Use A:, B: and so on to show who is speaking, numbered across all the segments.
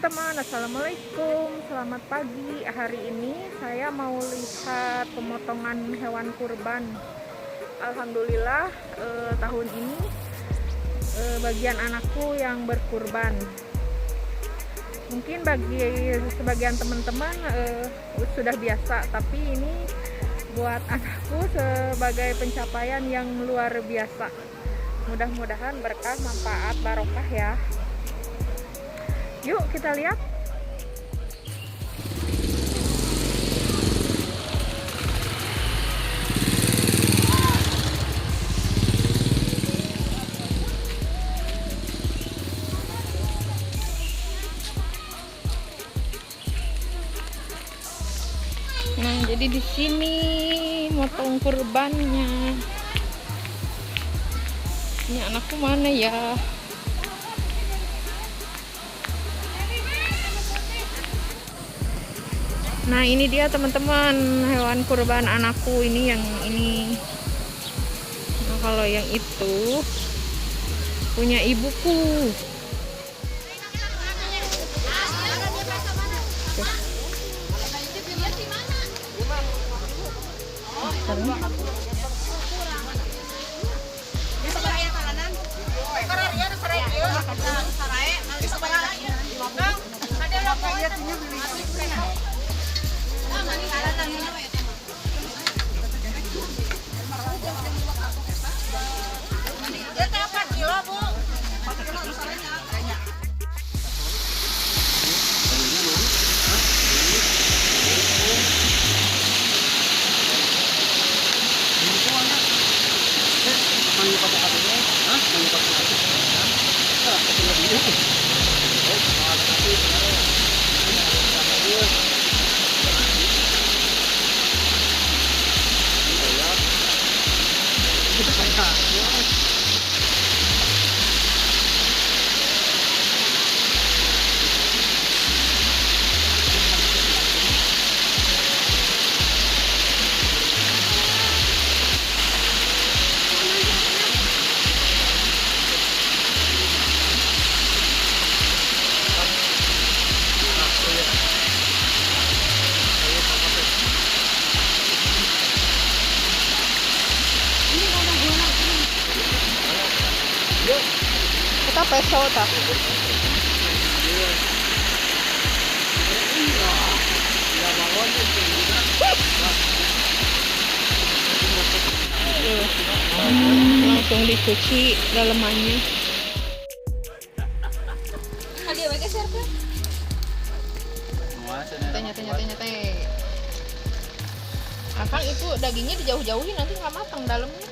A: teman-teman, assalamualaikum, selamat pagi. Hari ini saya mau lihat pemotongan hewan kurban. Alhamdulillah tahun ini bagian anakku yang berkurban. Mungkin bagi sebagian teman-teman sudah biasa, tapi ini buat anakku sebagai pencapaian yang luar biasa. Mudah-mudahan berkah, manfaat, barokah ya. Yuk kita lihat. Nah, jadi di sini motong kurbannya. Ini anakku mana ya? Nah, ini dia teman-teman, hewan kurban anakku ini yang ini. Nah, kalau yang itu punya ibuku. Kita peso tak? Langsung dicuci dalemannya. Tanya. Akang itu dagingnya dijauh-jauhin, nanti nggak matang dalamnya,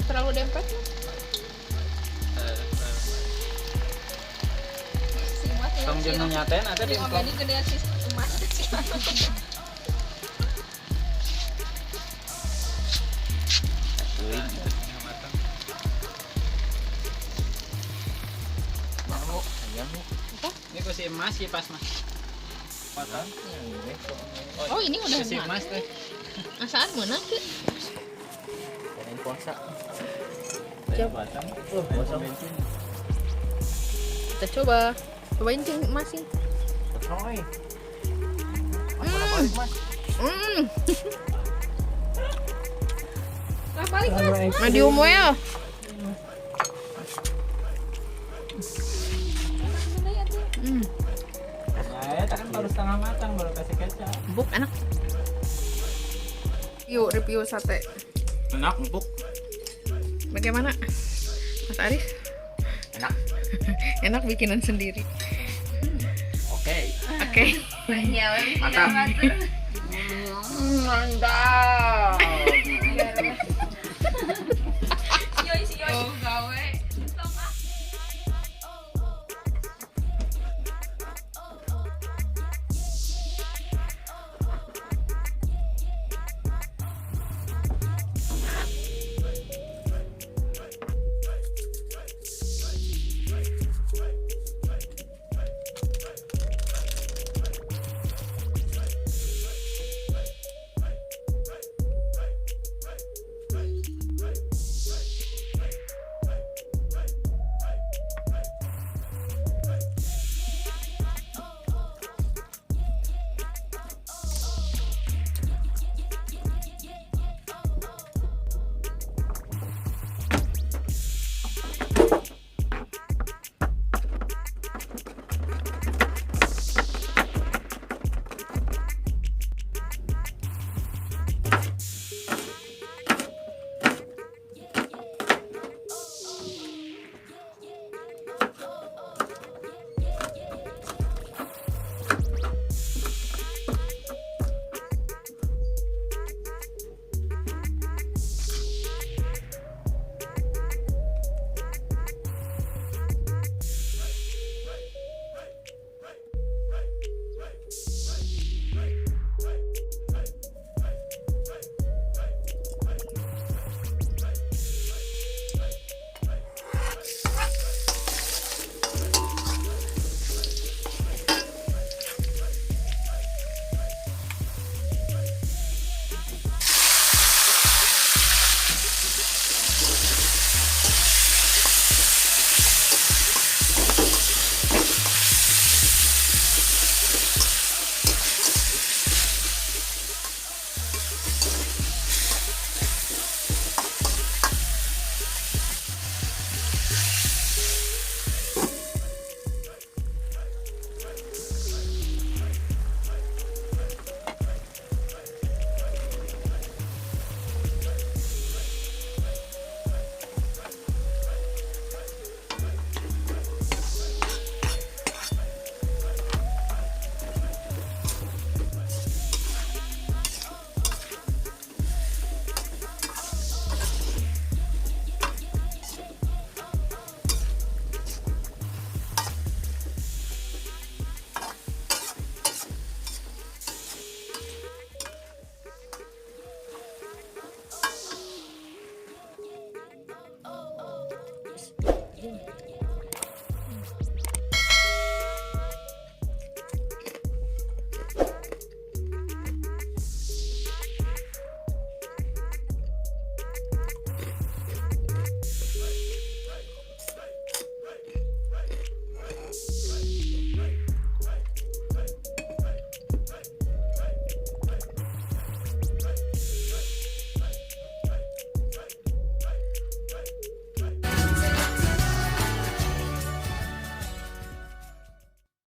A: terlalu dempet.
B: Tong jeung nyaten ada di
C: organik gedean si emas.
B: Ini ku si emas si pas mas. Patang.
A: Oh, ini udah
B: si emas teh.
A: Asaan mana tuh?
B: Yang puasa.
A: Coba.
B: Puasa bensin.
A: Kita cobain cing masih.
B: Coy. Mana balik mas?
C: Lah balik mas.
A: Medium well.
B: Ya, kan baru setengah matang, baru kasih kecap.
A: Empuk enak. Yuk review sate.
B: Enak, empuk.
A: Bagaimana, Mas Aris?
B: Enak.
A: Enak bikinan sendiri.
B: Oke.
A: Oke.
C: Banyak.
B: Mantap.
C: Mantap.